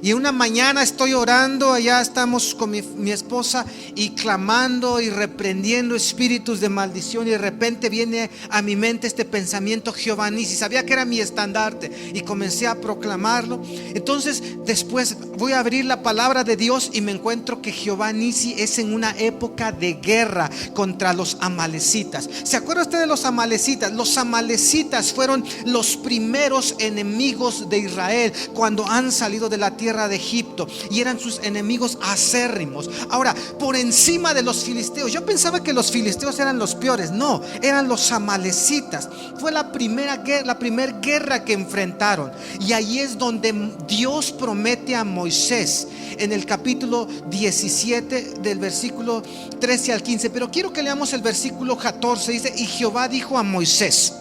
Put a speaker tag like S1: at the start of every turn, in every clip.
S1: Y una mañana estoy orando, allá estamos con mi esposa y clamando y reprendiendo espíritus de maldición, y de repente viene a mi mente este pensamiento: Jehová Nisi. Sabía que era mi estandarte y comencé a proclamarlo. Entonces después voy a abrir la palabra de Dios y me encuentro que Jehová Nisi es en una época de guerra contra los amalecitas. ¿Se acuerda usted de los amalecitas? Los amalecitas fueron los primeros enemigos de Israel cuando han salido de la tierra de Egipto, y eran sus enemigos acérrimos. Ahora, por encima de los filisteos, yo pensaba que los filisteos eran los peores. No, eran los amalecitas. Fue la primera guerra que enfrentaron, y ahí es donde Dios promete a Moisés en el capítulo 17 del versículo 13 al 15. Pero quiero que leamos el versículo 14. Dice: y Jehová dijo a Moisés: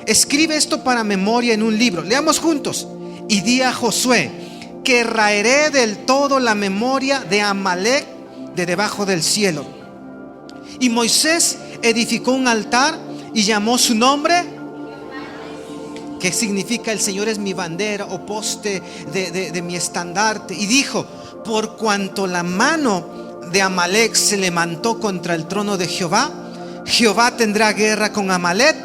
S1: escribe esto para memoria en un libro. Leamos juntos. Y di a Josué que raeré del todo la memoria de Amalec de debajo del cielo. Y Moisés edificó un altar y llamó su nombre, que significa el Señor es mi bandera o poste de mi estandarte. Y dijo: por cuanto la mano de Amalec se levantó contra el trono de Jehová, Jehová tendrá guerra con Amalec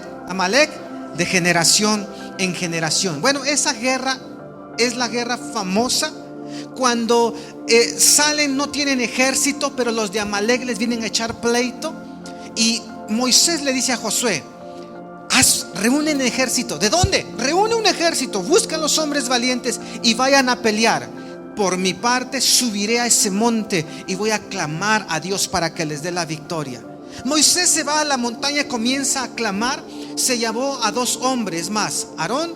S1: de generación en generación. Bueno, esa guerra es la guerra famosa cuando salen, no tienen ejército, pero los de Amalec les vienen a echar pleito. Y Moisés le dice a Josué: reúne un ejército. ¿De dónde? Reúne un ejército, busca a los hombres valientes y vayan a pelear. Por mi parte subiré a ese monte y voy a clamar a Dios para que les dé la victoria. Moisés se va a la montaña, comienza a clamar. Se llevó a 2 hombres más, Aarón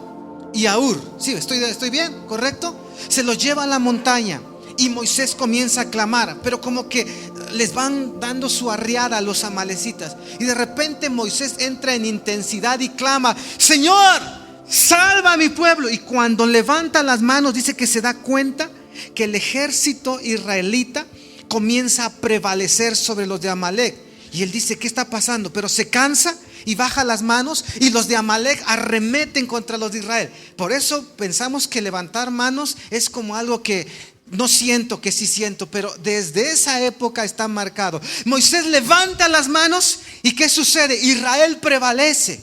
S1: y a Hur. Sí, estoy bien, correcto. Se los lleva a la montaña y Moisés comienza a clamar, pero como que les van dando su arriada a los amalecitas. Y de repente Moisés entra en intensidad y clama: Señor, salva a mi pueblo. Y cuando levanta las manos, dice que se da cuenta que el ejército israelita comienza a prevalecer sobre los de Amalec. Y él dice: ¿qué está pasando? Pero se cansa y baja las manos, y los de Amalec arremeten contra los de Israel. Por eso pensamos que levantar manos es como algo que no siento, que sí siento, pero desde esa época está marcado. Moisés levanta las manos y ¿qué sucede? Israel prevalece,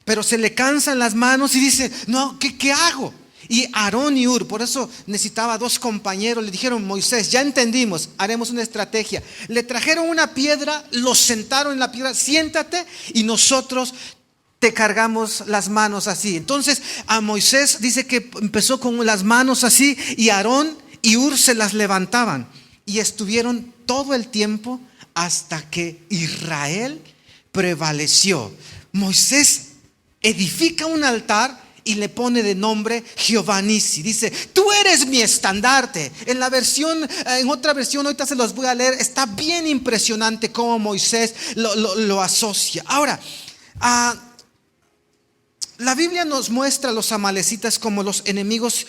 S1: pero se le cansan las manos y dice: no, ¿qué hago? Y Aarón y Hur, por eso necesitaba 2 compañeros, le dijeron: Moisés, ya entendimos, haremos una estrategia. Le trajeron una piedra, lo sentaron en la piedra: siéntate y nosotros te cargamos las manos así. Entonces a Moisés dice que empezó con las manos así, y Aarón y Hur se las levantaban, y estuvieron todo el tiempo hasta que Israel prevaleció. Moisés edifica un altar y le pone de nombre Jehová Nisi. Dice: tú eres mi estandarte. En otra versión, ahorita se los voy a leer, está bien impresionante cómo Moisés lo asocia. Ahora, la Biblia nos muestra a los amalecitas como los enemigos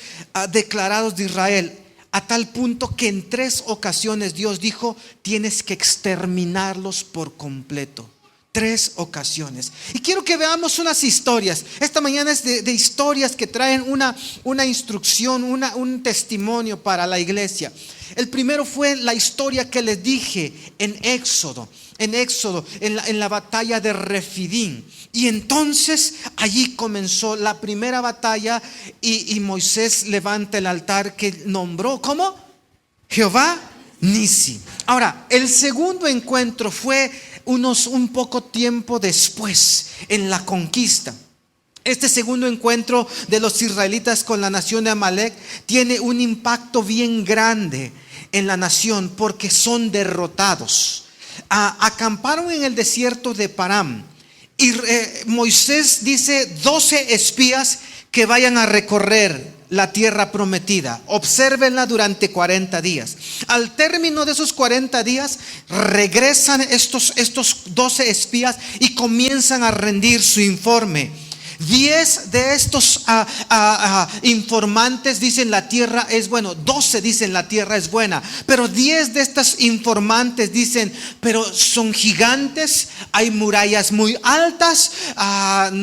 S1: declarados de Israel, a tal punto que en 3 ocasiones Dios dijo: tienes que exterminarlos por completo. 3 ocasiones. Y quiero que veamos unas historias. Esta mañana es de historias que traen una instrucción, un testimonio para la iglesia. El primero fue la historia que les dije en Éxodo, en la batalla de Refidim. Y entonces allí comenzó la primera batalla, y Moisés levanta el altar que nombró como Jehová Nisi. Ahora, el segundo encuentro fue un poco tiempo después, en la conquista. Este segundo encuentro de los israelitas con la nación de Amalec tiene un impacto bien grande en la nación, porque son derrotados. Acamparon en el desierto de Param, y Moisés dice: 12 espías que vayan a recorrer la tierra prometida, obsérvenla durante 40 días. Al término de esos 40 días regresan estos 12 espías y comienzan a rendir su informe. 10 de estos informantes dicen la tierra es buena. 12 dicen la tierra es buena. Pero 10 de estas informantes dicen, pero son gigantes, hay murallas muy altas,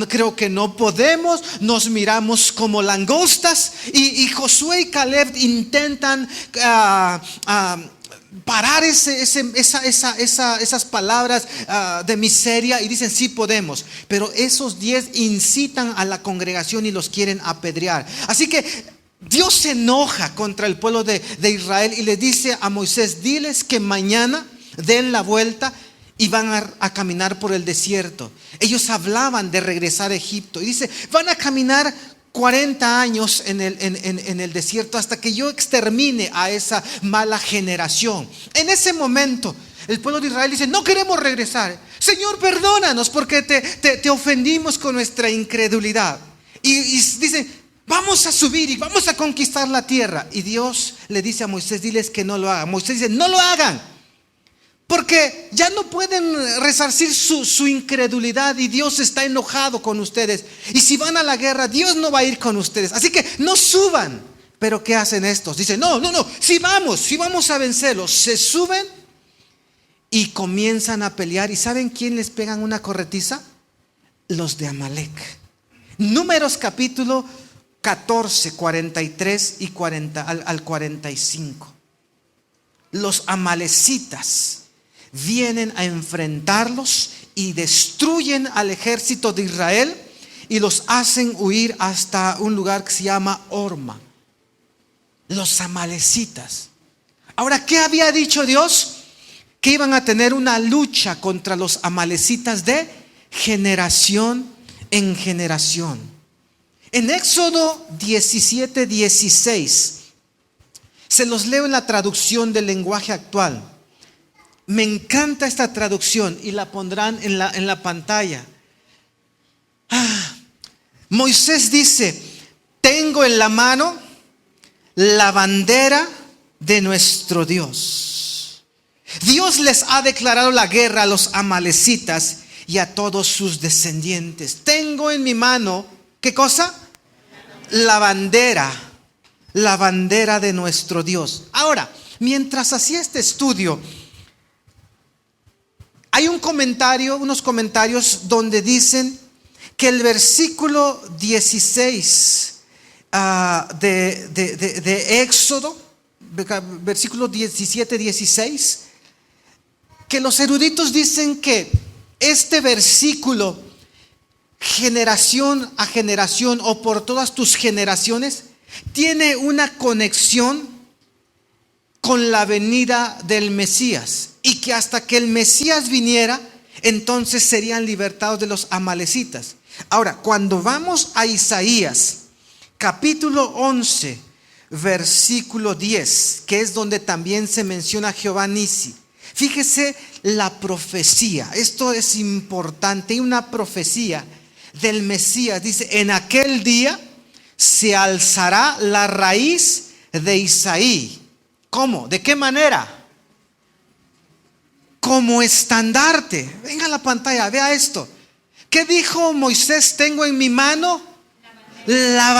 S1: creo que no podemos, nos miramos como langostas. Y Josué y Caleb intentan parar esas palabras de miseria y dicen sí podemos, pero esos 10 incitan a la congregación y los quieren apedrear. Así que Dios se enoja contra el pueblo de Israel y le dice a Moisés: diles que mañana den la vuelta y van a caminar por el desierto. Ellos hablaban de regresar a Egipto y dice: van a caminar 40 años en el desierto hasta que yo extermine a esa mala generación. En ese momento el pueblo de Israel dice: no queremos regresar, Señor, perdónanos porque te ofendimos con nuestra incredulidad. Y dicen: vamos a subir y vamos a conquistar la tierra. Y Dios le dice a Moisés: diles que no lo hagan. Moisés dice: no lo hagan, porque ya no pueden resarcir su incredulidad y Dios está enojado con ustedes. Y si van a la guerra, Dios no va a ir con ustedes. Así que no suban. Pero ¿qué hacen estos? Dicen: no, si vamos a vencerlos. Se suben y comienzan a pelear. ¿Y saben quién les pegan una corretiza? Los de Amalek. Números capítulo 14, 43 y 40 al 45. Los amalecitas vienen a enfrentarlos y destruyen al ejército de Israel y los hacen huir hasta un lugar que se llama Horma. Los amalecitas. Ahora, ¿qué había dicho Dios? Que iban a tener una lucha contra los amalecitas de generación en generación. En Éxodo 17, 16, se los leo en la traducción del lenguaje actual. Me encanta esta traducción y la pondrán en la pantalla. Moisés dice: tengo en la mano la bandera de nuestro Dios. Dios les ha declarado la guerra a los amalecitas y a todos sus descendientes. Tengo en mi mano, ¿qué cosa? La bandera de nuestro Dios. Ahora, mientras hacía este estudio, hay unos comentarios donde dicen que el versículo 16 de Éxodo, versículo 17, 16, que los eruditos dicen que este versículo, generación a generación o por todas tus generaciones, tiene una conexión con la venida del Mesías, y que hasta que el Mesías viniera, entonces serían libertados de los amalecitas. Ahora, cuando vamos a Isaías capítulo 11, versículo 10, que es donde también se menciona Jehová Nisi, fíjese la profecía. Esto es importante. Hay una profecía del Mesías. Dice: en aquel día se alzará la raíz de Isaí. ¿Cómo? ¿De qué manera? Como estandarte. Venga a la pantalla, vea esto. ¿Qué dijo Moisés? Tengo en mi mano la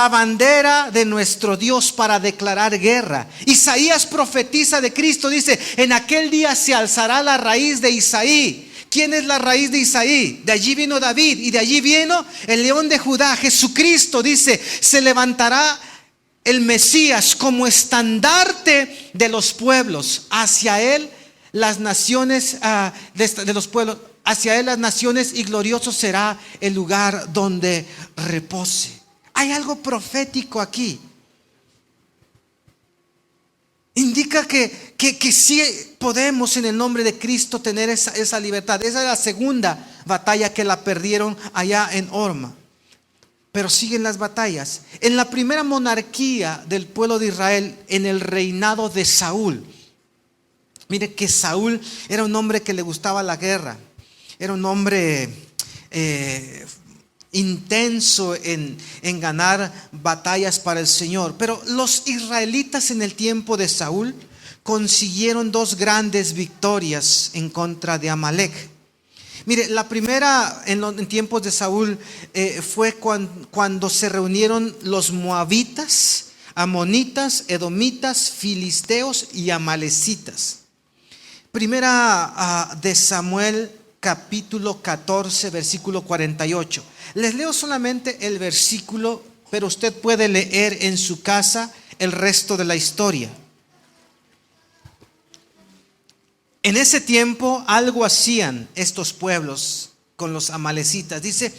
S1: bandera de nuestro Dios para declarar guerra. Isaías profetiza de Cristo, dice: en aquel día se alzará la raíz de Isaí. ¿Quién es la raíz de Isaí? De allí vino David y de allí vino el león de Judá, Jesucristo. Dice: se levantará el Mesías como estandarte de los pueblos. Hacia él las naciones de los pueblos, hacia él las naciones, y glorioso será el lugar donde repose. Hay algo profético aquí. Indica que sí podemos en el nombre de Cristo tener esa libertad. Esa es la segunda batalla que la perdieron allá en Horma. Pero siguen las batallas. En la primera monarquía del pueblo de Israel, en el reinado de Saúl. Mire que Saúl era un hombre que le gustaba la guerra. Era un hombre intenso en ganar batallas para el Señor. Pero los israelitas en el tiempo de Saúl consiguieron 2 grandes victorias en contra de Amalek. Mire, la primera en tiempos de Saúl fue cuando se reunieron los moabitas, amonitas, edomitas, filisteos y amalecitas. Primera de Samuel, capítulo 14, versículo 48. Les leo solamente el versículo, pero usted puede leer en su casa el resto de la historia. En ese tiempo algo hacían estos pueblos con los amalecitas. Dice,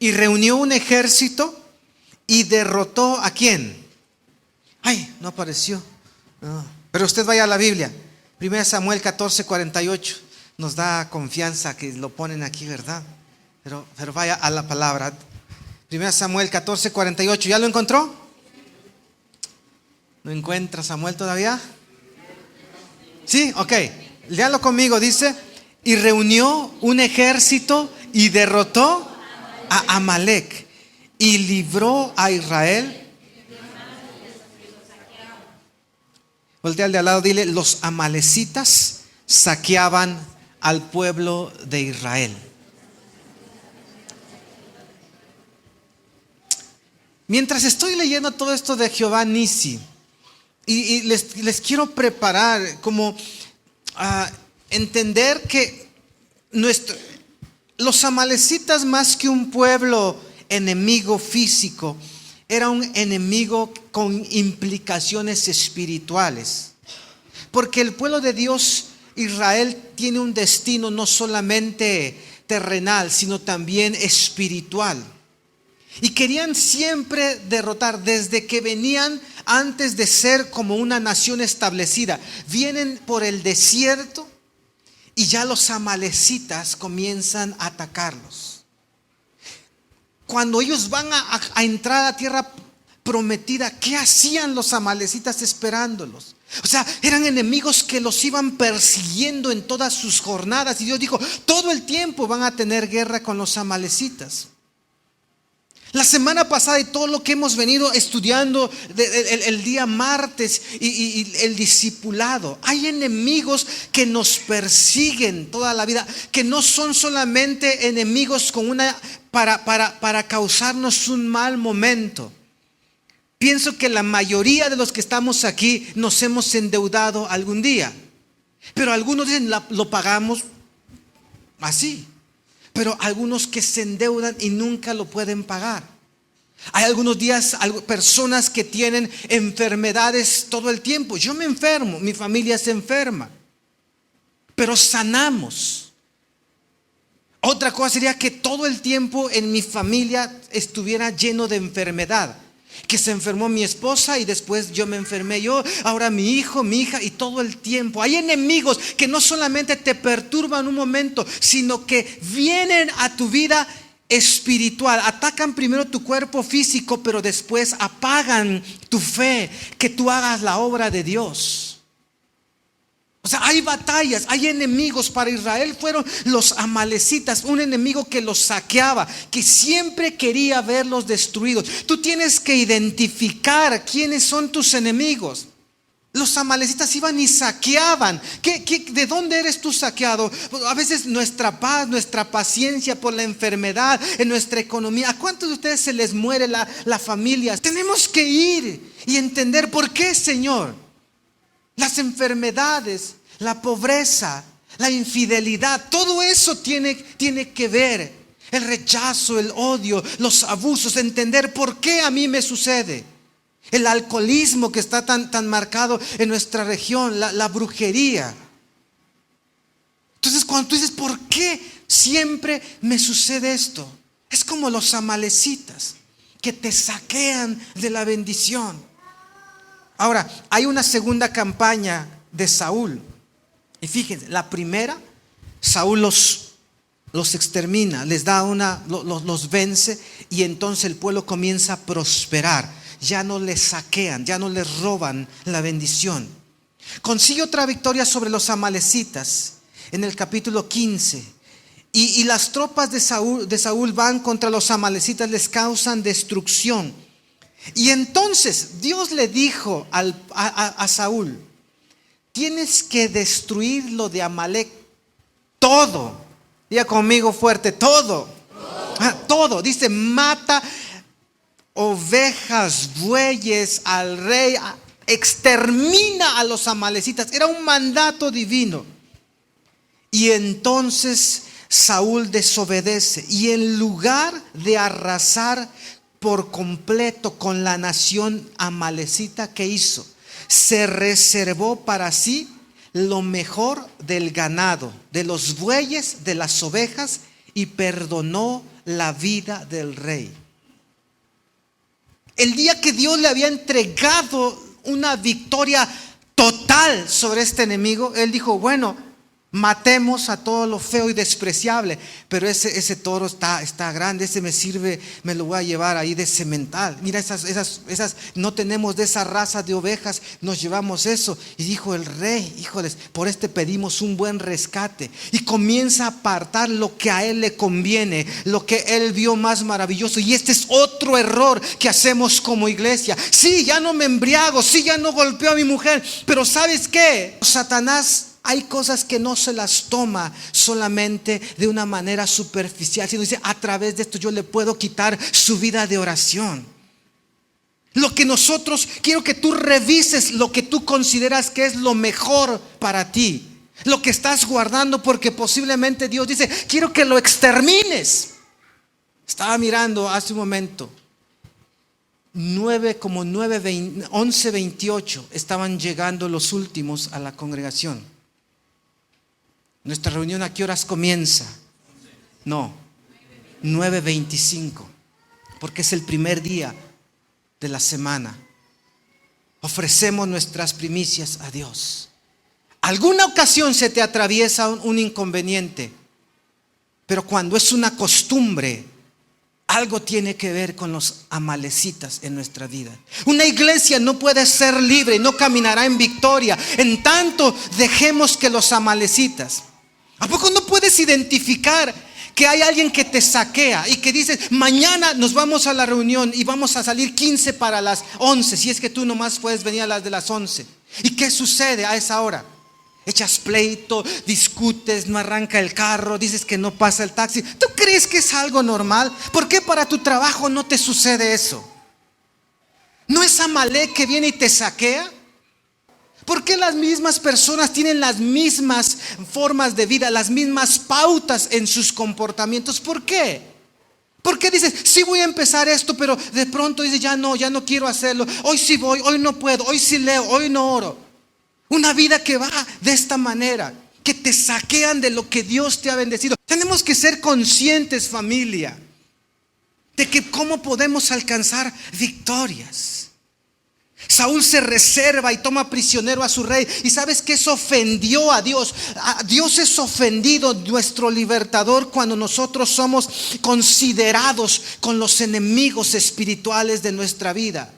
S1: y reunió un ejército y derrotó ¿a quién? Ay, no apareció. No. Pero usted vaya a la Biblia. 1 Samuel 14, 48. Nos da confianza que lo ponen aquí, ¿verdad? Pero vaya a la palabra. 1 Samuel 14, 48. ¿Ya lo encontró? ¿No encuentra Samuel todavía? Sí, ok. Léalo conmigo. Dice, y reunió un ejército y derrotó a Amalec y libró a Israel. Voltea al de al lado, dile, los amalecitas saqueaban al pueblo de Israel. Mientras estoy leyendo todo esto de Jehová Nisi, y les quiero preparar como entender que los amalecitas, más que un pueblo enemigo físico, era un enemigo con implicaciones espirituales. Porque el pueblo de Dios, Israel, tiene un destino no solamente terrenal, sino también espiritual. Y querían siempre derrotar desde que venían, antes de ser como una nación establecida. Vienen por el desierto y ya los amalecitas comienzan a atacarlos. Cuando ellos van a entrar a la tierra prometida, ¿qué hacían los amalecitas esperándolos? O sea, eran enemigos que los iban persiguiendo en todas sus jornadas. Y Dios dijo, todo el tiempo van a tener guerra con los amalecitas. La semana pasada y todo lo que hemos venido estudiando el día martes y el discipulado, hay enemigos que nos persiguen toda la vida, que no son solamente enemigos con para causarnos un mal momento. Pienso que la mayoría de los que estamos aquí nos hemos endeudado algún día, pero algunos dicen lo pagamos así. Pero algunos que se endeudan y nunca lo pueden pagar. Hay algunos días, personas que tienen enfermedades todo el tiempo. Yo me enfermo, mi familia se enferma, pero sanamos. Otra cosa sería que todo el tiempo en mi familia estuviera lleno de enfermedad. Que se enfermó mi esposa y después yo me enfermé yo, ahora mi hijo, mi hija, y todo el tiempo. Hay enemigos que no solamente te perturban un momento, sino que vienen a tu vida espiritual. Atacan primero tu cuerpo físico, pero después apagan tu fe, que tú hagas la obra de Dios. O sea, hay batallas, hay enemigos. Para Israel fueron los amalecitas, un enemigo que los saqueaba, que siempre quería verlos destruidos. Tú tienes que identificar quiénes son tus enemigos. Los amalecitas iban y saqueaban. ¿De dónde eres tú saqueado? A veces nuestra paz, nuestra paciencia por la enfermedad, en nuestra economía. ¿A cuántos de ustedes se les muere la familia? Tenemos que ir y entender por qué, Señor. Las enfermedades, la pobreza, la infidelidad, todo eso tiene que ver. El rechazo, el odio, los abusos, entender por qué a mí me sucede. El alcoholismo que está tan marcado en nuestra región, la brujería. Entonces cuando tú dices, ¿por qué siempre me sucede esto? Es como los amalecitas que te saquean de la bendición. Ahora, hay una segunda campaña de Saúl. Y fíjense, la primera, Saúl los extermina, les da los vence, y entonces el pueblo comienza a prosperar. Ya no les saquean, ya no les roban la bendición. Consigue otra victoria sobre los amalecitas en el capítulo 15. Y las tropas de Saúl van contra los amalecitas, les causan destrucción. Y entonces Dios le dijo a Saúl, tienes que destruir lo de Amalec todo. Diga conmigo fuerte, todo. Todo. Dice, mata ovejas, bueyes al rey, extermina a los amalecitas. Era un mandato divino. Y entonces Saúl desobedece y en lugar de arrasar por completo con la nación amalecita, ¿qué hizo? Se reservó para sí lo mejor del ganado, de los bueyes, de las ovejas, y perdonó la vida del rey. El día que Dios le había entregado una victoria total sobre este enemigo, él dijo, bueno, matemos a todo lo feo y despreciable, pero ese toro está grande, ese me sirve, me lo voy a llevar ahí de semental. Mira, esas no tenemos de esa raza de ovejas, nos llevamos eso. Y dijo el rey, híjoles, por pedimos un buen rescate. Y comienza a apartar lo que a él le conviene, lo que él vio más maravilloso. Y este es otro error que hacemos como iglesia. Sí, ya no me embriago, sí, ya no golpeo a mi mujer, pero ¿sabes qué? Satanás, hay cosas que no se las toma solamente de una manera superficial, sino dice, a través de esto yo le puedo quitar su vida de oración. Lo que nosotros, quiero que tú revises lo que tú consideras que es lo mejor para ti, lo que estás guardando, porque posiblemente Dios dice, quiero que lo extermines. Estaba mirando hace un momento, 11:28 estaban llegando los últimos a la congregación. Nuestra reunión, ¿a qué horas comienza? No, 9:25, porque es el primer día de la semana. Ofrecemos nuestras primicias a Dios. Alguna ocasión se te atraviesa un inconveniente, pero cuando es una costumbre, algo tiene que ver con los amalecitas en nuestra vida. Una iglesia no puede ser libre, no caminará en victoria en tanto dejemos que los amalecitas. ¿A poco no puedes identificar que hay alguien que te saquea y que dices, mañana nos vamos a la reunión y vamos a salir 15 para las 11, si es que tú nomás puedes venir a las de las 11? ¿Y qué sucede a esa hora? Echas pleito, discutes, no arranca el carro, dices que no pasa el taxi. ¿Tú crees que es algo normal? ¿Por qué para tu trabajo no te sucede eso? ¿No es Amalek que viene y te saquea? ¿Por qué las mismas personas tienen las mismas formas de vida, las mismas pautas en sus comportamientos? ¿Por qué? ¿Por qué dices, sí voy a empezar esto, pero de pronto dices, ya no quiero hacerlo? Hoy sí voy, hoy no puedo, hoy sí leo, hoy no oro. Una vida que va de esta manera, que te saquean de lo que Dios te ha bendecido. Tenemos que ser conscientes, familia, de que cómo podemos alcanzar victorias. Saúl se reserva y toma prisionero a su rey. Y sabes que eso ofendió a Dios. Dios es ofendido, nuestro libertador, cuando nosotros somos considerados con los enemigos espirituales de nuestra vida.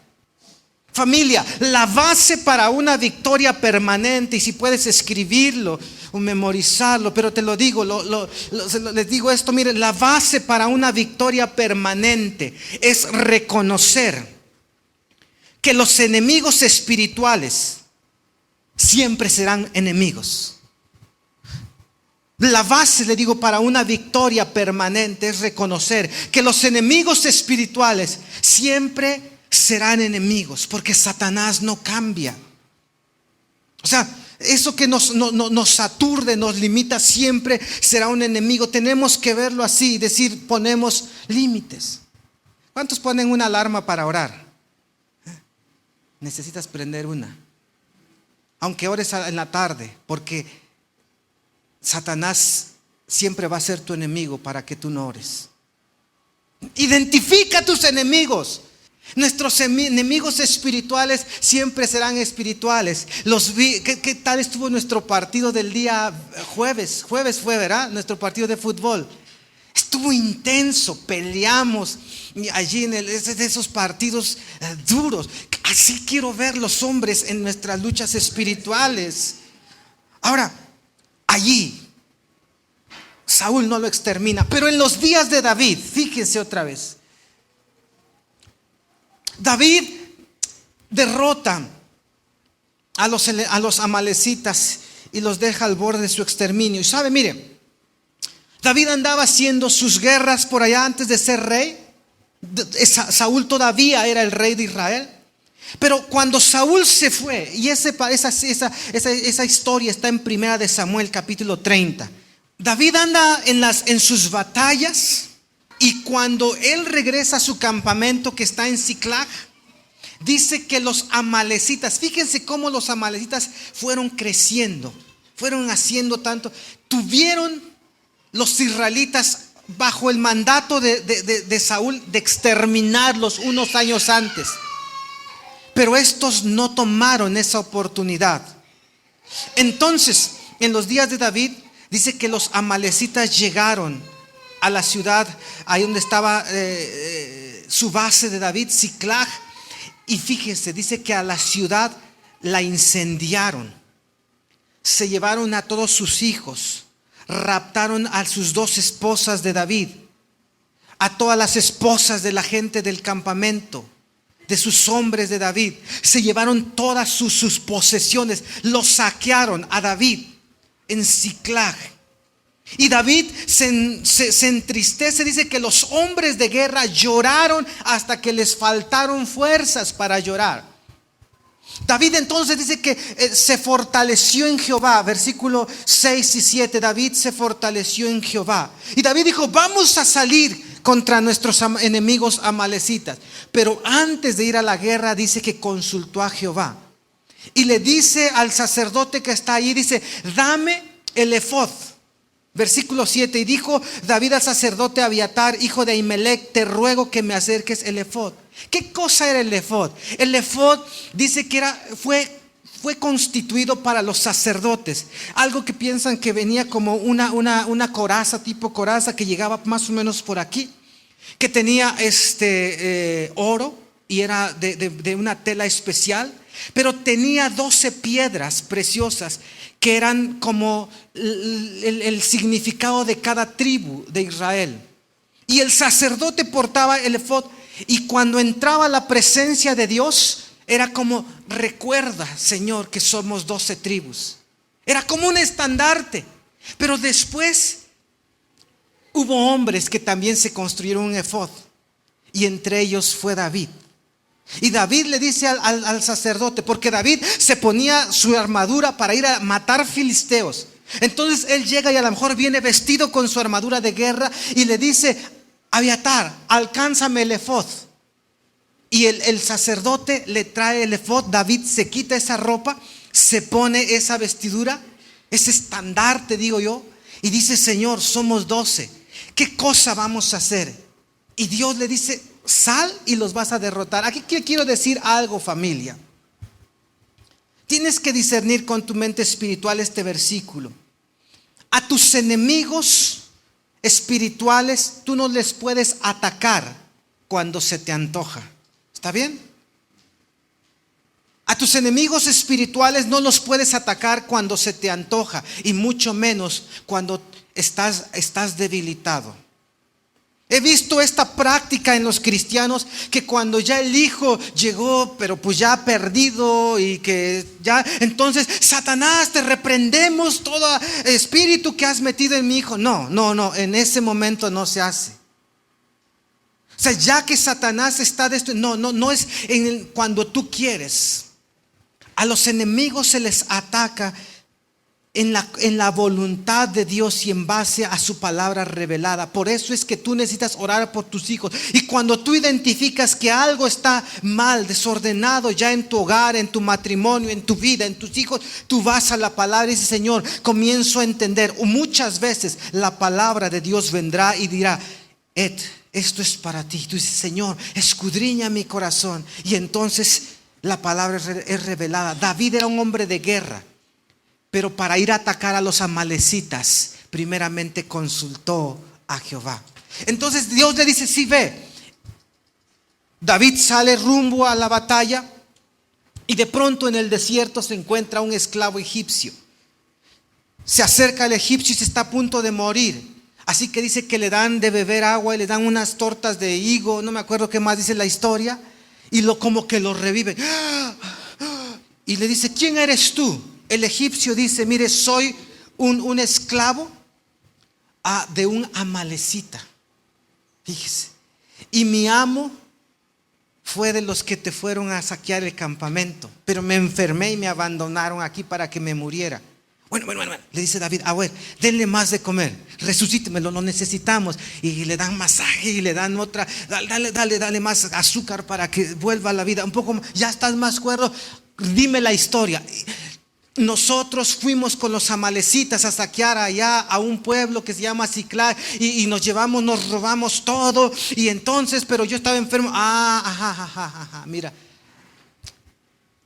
S1: Familia, la base para una victoria permanente, y si puedes escribirlo o memorizarlo, pero te lo digo, les digo esto, miren, la base para una victoria permanente es reconocer que los enemigos espirituales siempre serán enemigos. La base, le digo, para una victoria permanente es reconocer que los enemigos espirituales siempre serán enemigos, porque Satanás no cambia. O sea, eso que nos aturde, nos limita, siempre será un enemigo. Tenemos que verlo así, decir, ponemos límites. ¿Cuántos ponen una alarma para orar? Necesitas prender una, aunque ores en la tarde, porque Satanás siempre va a ser tu enemigo para que tú no ores. Identifica a tus enemigos. Nuestros enemigos espirituales siempre serán espirituales. ¿Qué tal estuvo nuestro partido del día jueves? Jueves fue, ¿verdad? Nuestro partido de fútbol. Estuvo intenso, peleamos allí en esos partidos duros. Así quiero ver los hombres en nuestras luchas espirituales. Ahora, allí Saúl no lo extermina, pero en los días de David, fíjense otra vez, David derrota a los amalecitas y los deja al borde de su exterminio. Y sabe, mire, David andaba haciendo sus guerras por allá antes de ser rey. Saúl todavía era el rey de Israel. Pero cuando Saúl se fue, y esa historia está en 1 Samuel capítulo 30. David anda en sus batallas, y cuando él regresa a su campamento que está en Siclag, dice que los amalecitas, fíjense cómo los amalecitas fueron creciendo, fueron haciendo tanto. Tuvieron los israelitas bajo el mandato de Saúl de exterminarlos unos años antes. Pero estos no tomaron esa oportunidad. Entonces, en los días de David, dice que los amalecitas llegaron a la ciudad, ahí donde estaba su base de David, Siclag. Y fíjese, dice que a la ciudad la incendiaron. Se llevaron a todos sus hijos, raptaron a sus 2 esposas de David, a todas las esposas de la gente del campamento, de sus hombres de David. Se llevaron todas sus posesiones, los saquearon a David en Siclag. Y David se entristece, dice que los hombres de guerra lloraron hasta que les faltaron fuerzas para llorar. David entonces dice que se fortaleció en Jehová. Versículo 6 y 7. David se fortaleció en Jehová. Y David dijo: vamos a salir contra nuestros enemigos amalecitas. Pero antes de ir a la guerra, dice que consultó a Jehová. Y le dice al sacerdote que está ahí, dice: dame el efod. Versículo 7. Y dijo David al sacerdote Abiatar, hijo de Ahimelech: te ruego que me acerques el efod. ¿Qué cosa era el efod? El efod dice que fue constituido para los sacerdotes. Algo que piensan que venía como una coraza, tipo coraza, que llegaba más o menos por aquí, que tenía oro, y era de una tela especial, pero tenía 12 piedras preciosas que eran como el significado de cada tribu de Israel. Y el sacerdote portaba el efod, y cuando entraba a la presencia de Dios, era como: recuerda, Señor, que somos 12 tribus. Era como un estandarte. Pero después hubo hombres que también se construyeron un efod, y entre ellos fue David. Y David le dice al sacerdote, porque David se ponía su armadura para ir a matar filisteos. Entonces él llega y a lo mejor viene vestido con su armadura de guerra, y le dice: Abiatar, alcánzame el efod. Y el sacerdote le trae el efod. David se quita esa ropa, se pone esa vestidura, ese estandarte, digo yo, y dice: Señor, somos 12, ¿qué cosa vamos a hacer? Y Dios le dice: sal y los vas a derrotar. Aquí quiero decir algo, familia. Tienes que discernir con tu mente espiritual este versículo. A tus enemigos espirituales tú no les puedes atacar cuando se te antoja. ¿Está bien? A tus enemigos espirituales no los puedes atacar cuando se te antoja, y mucho menos cuando estás debilitado. He visto esta práctica en los cristianos, que cuando ya el hijo llegó, pero pues ya perdido, y que ya, entonces: Satanás, te reprendemos todo espíritu que has metido en mi hijo. No, en ese momento no se hace. O sea, ya que Satanás está no es cuando tú quieres. A los enemigos se les ataca en la voluntad de Dios y en base a su palabra revelada. Por eso es que tú necesitas orar por tus hijos. Y cuando tú identificas que algo está mal, desordenado ya en tu hogar, en tu matrimonio, en tu vida, en tus hijos, tú vas a la palabra y dices: Señor, comienzo a entender. Muchas veces la palabra de Dios vendrá y dirá: esto es para ti. Tú dices: Señor, escudriña mi corazón. Y entonces la palabra es revelada. David era un hombre de guerra, pero para ir a atacar a los amalecitas, primeramente consultó a Jehová. Entonces Dios le dice: sí, ve. David sale rumbo a la batalla, y de pronto en el desierto se encuentra un esclavo egipcio. Se acerca al egipcio y se está a punto de morir. Así que dice que le dan de beber agua y le dan unas tortas de higo, no me acuerdo qué más dice la historia, y como que lo revive. Y le dice: ¿quién eres tú? El egipcio dice: mire, soy un esclavo de un amalecita. Fíjese. Y mi amo fue de los que te fueron a saquear el campamento, pero me enfermé y me abandonaron aquí para que me muriera. Bueno, le dice David, a ver, denle más de comer, resucítemelo, lo necesitamos. Y le dan masaje y le dan otra, dale más azúcar para que vuelva a la vida. Un poco, ya estás más cuerdo, dime la historia. Nosotros fuimos con los amalecitas a saquear allá a un pueblo que se llama Siclag y nos robamos todo. Y entonces, pero yo estaba enfermo. Mira,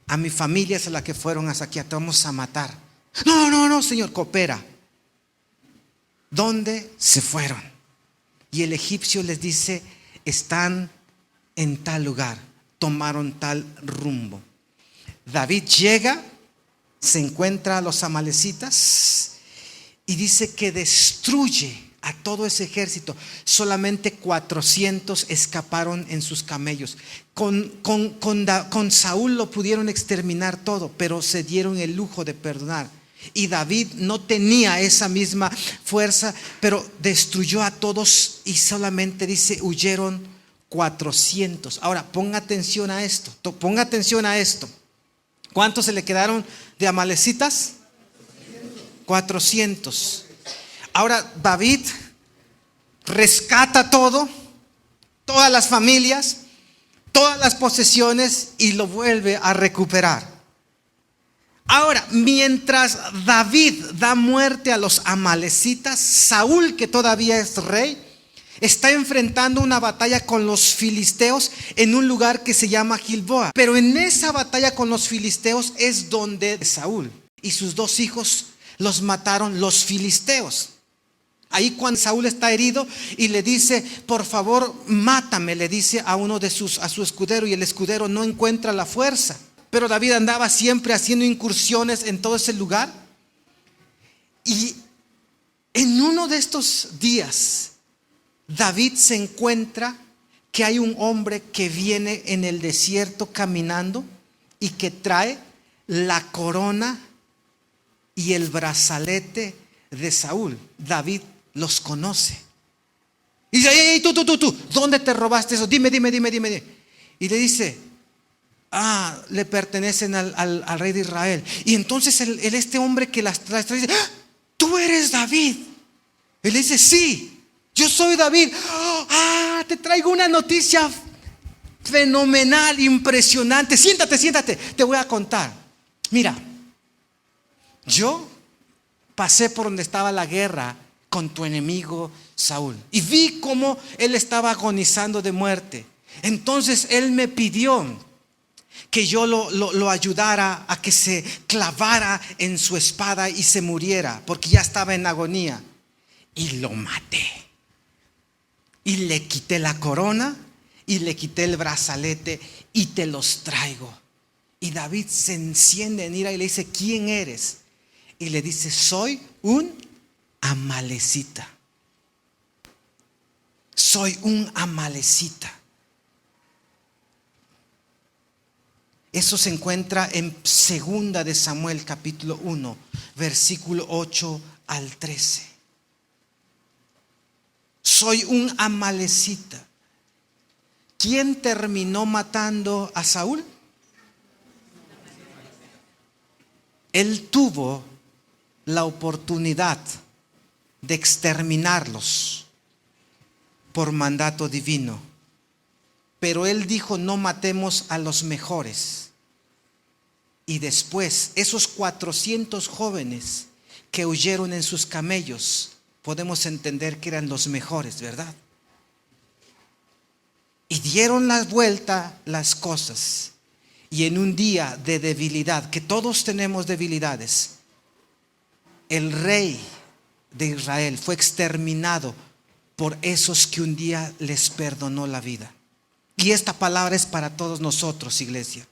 S1: a mi familia es a la que fueron a saquear, te vamos a matar. No, Señor, coopera. ¿Dónde se fueron? Y el egipcio les dice, están en tal lugar, tomaron tal rumbo. David llega, se encuentra a los amalecitas y dice que destruye a todo ese ejército. Solamente 400 escaparon en sus camellos. Con Saúl lo pudieron exterminar todo, pero se dieron el lujo de perdonar. Y David no tenía esa misma fuerza, pero destruyó a todos y solamente dice huyeron 400. Ahora ponga atención a esto, ¿Cuántos se le quedaron de amalecitas? 400. Ahora David rescata todo, todas las familias, todas las posesiones y lo vuelve a recuperar. Ahora, mientras David da muerte a los amalecitas, Saúl, que todavía es rey, está enfrentando una batalla con los filisteos en un lugar que se llama Gilboa. Pero en esa batalla con los filisteos es donde Saúl y sus 2 hijos los mataron los filisteos. Ahí cuando Saúl está herido y le dice, por favor, mátame, le dice a su escudero, y el escudero no encuentra la fuerza. Pero David andaba siempre haciendo incursiones en todo ese lugar. Y en uno de estos días, David se encuentra que hay un hombre que viene en el desierto caminando y que trae la corona y el brazalete de Saúl. David los conoce. Y dice, hey, tú, ¿dónde te robaste eso? Dime. Y le dice, le pertenecen al rey de Israel. Y entonces este hombre que las trae dice, tú eres David. Él dice, sí, yo soy David. Te traigo una noticia fenomenal, impresionante. Siéntate, te voy a contar. Mira, yo pasé por donde estaba la guerra con tu enemigo Saúl y vi cómo él estaba agonizando de muerte. Entonces él me pidió que yo lo ayudara a que se clavara en su espada y se muriera, porque ya estaba en agonía. Y lo maté. Y le quité la corona y le quité el brazalete y te los traigo. Y David se enciende en ira y le dice, ¿quién eres? Y le dice, soy un amalecita. Soy un amalecita. Eso se encuentra en 2 de Samuel capítulo 1, versículo 8 al 13. Soy un amalecita. ¿Quién terminó matando a Saúl? Él tuvo la oportunidad de exterminarlos por mandato divino. Pero él dijo, no matemos a los mejores. Y después, esos 400 jóvenes que huyeron en sus camellos, podemos entender que eran los mejores, ¿verdad? Y dieron la vuelta las cosas. Y en un día de debilidad, que todos tenemos debilidades, el rey de Israel fue exterminado por esos que un día les perdonó la vida. Y esta palabra es para todos nosotros, iglesia.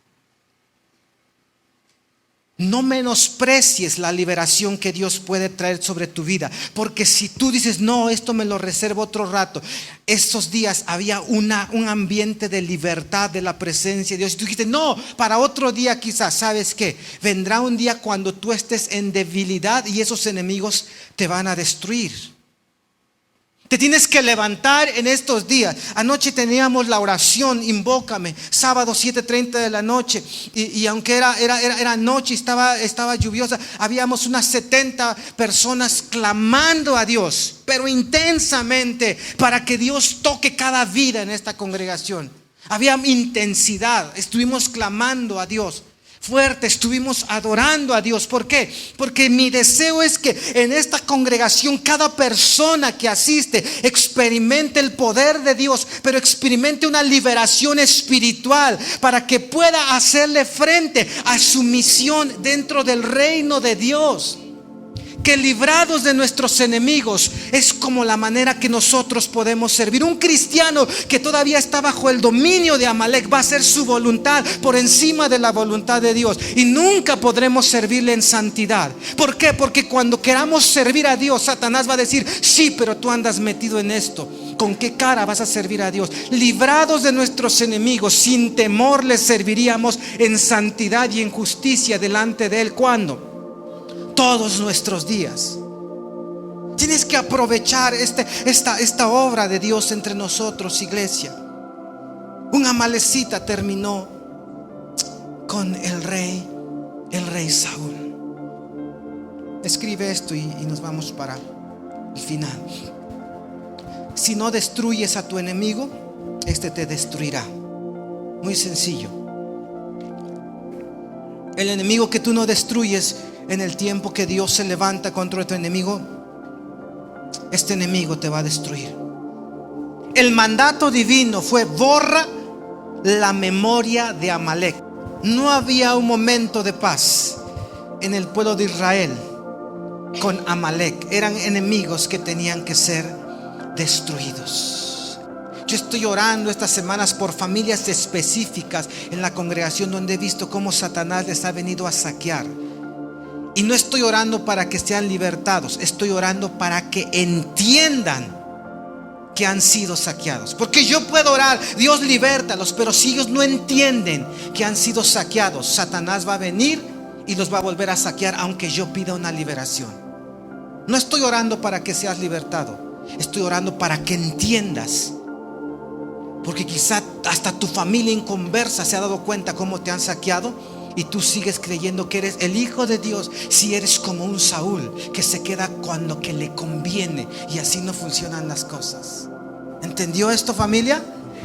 S1: No menosprecies la liberación que Dios puede traer sobre tu vida, porque si tú dices, no, esto me lo reservo otro rato. Estos días había un ambiente de libertad de la presencia de Dios. Y tú dijiste, no, para otro día quizás. ¿Sabes qué? Vendrá un día cuando tú estés en debilidad y esos enemigos te van a destruir. Te tienes que levantar en estos días. Anoche teníamos la oración, invócame, sábado 7:30 de la noche. Y aunque era noche y estaba lluviosa, habíamos unas 70 personas clamando a Dios, pero intensamente, para que Dios toque cada vida en esta congregación. Había intensidad, estuvimos clamando a Dios fuerte, estuvimos adorando a Dios. ¿Por qué? Porque mi deseo es que en esta congregación cada persona que asiste experimente el poder de Dios, pero experimente una liberación espiritual para que pueda hacerle frente a su misión dentro del reino de Dios. Que librados de nuestros enemigos es como la manera que nosotros podemos servir. Un cristiano que todavía está bajo el dominio de Amalek va a hacer su voluntad por encima de la voluntad de Dios, y nunca podremos servirle en santidad. ¿Por qué? Porque cuando queramos servir a Dios, Satanás va a decir: sí, pero tú andas metido en esto. ¿Con qué cara vas a servir a Dios? Librados de nuestros enemigos, sin temor les serviríamos en santidad y en justicia delante de Él. ¿Cuándo? Todos nuestros días. Tienes que aprovechar esta obra de Dios entre nosotros, iglesia. Un amalecita terminó con el rey Saúl. Escribe esto y nos vamos para el final. Si no destruyes a tu enemigo, este te destruirá. Muy sencillo. El enemigo que tú no destruyes, en el tiempo que Dios se levanta contra tu enemigo, este enemigo te va a destruir. El mandato divino fue: borra la memoria de Amalek. No había un momento de paz en el pueblo de Israel con Amalek. Eran enemigos que tenían que ser destruidos. Yo estoy orando estas semanas por familias específicas en la congregación donde he visto cómo Satanás les ha venido a saquear. Y no estoy orando para que sean libertados, estoy orando para que entiendan que han sido saqueados. Porque yo puedo orar: Dios, libértalos, pero si ellos no entienden que han sido saqueados, Satanás va a venir y los va a volver a saquear, aunque yo pida una liberación. No estoy orando para que seas libertado, estoy orando para que entiendas. Porque quizá hasta tu familia inconversa se ha dado cuenta cómo te han saqueado, y tú sigues creyendo que eres el hijo de Dios. Si eres como un Saúl que se queda cuando que le conviene, y así no funcionan las cosas. ¿Entendió esto, familia?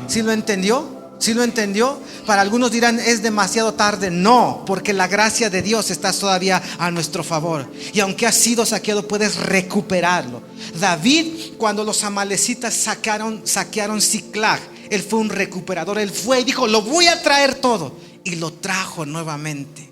S1: ¿Sí lo entendió? ¿Sí lo entendió? Para algunos dirán: es demasiado tarde. No, porque la gracia de Dios está todavía a nuestro favor, y aunque has sido saqueado, puedes recuperarlo. David, cuando los amalecitas saquearon Ziklag, él fue un recuperador. Él fue y dijo: lo voy a traer todo, y lo trajo nuevamente.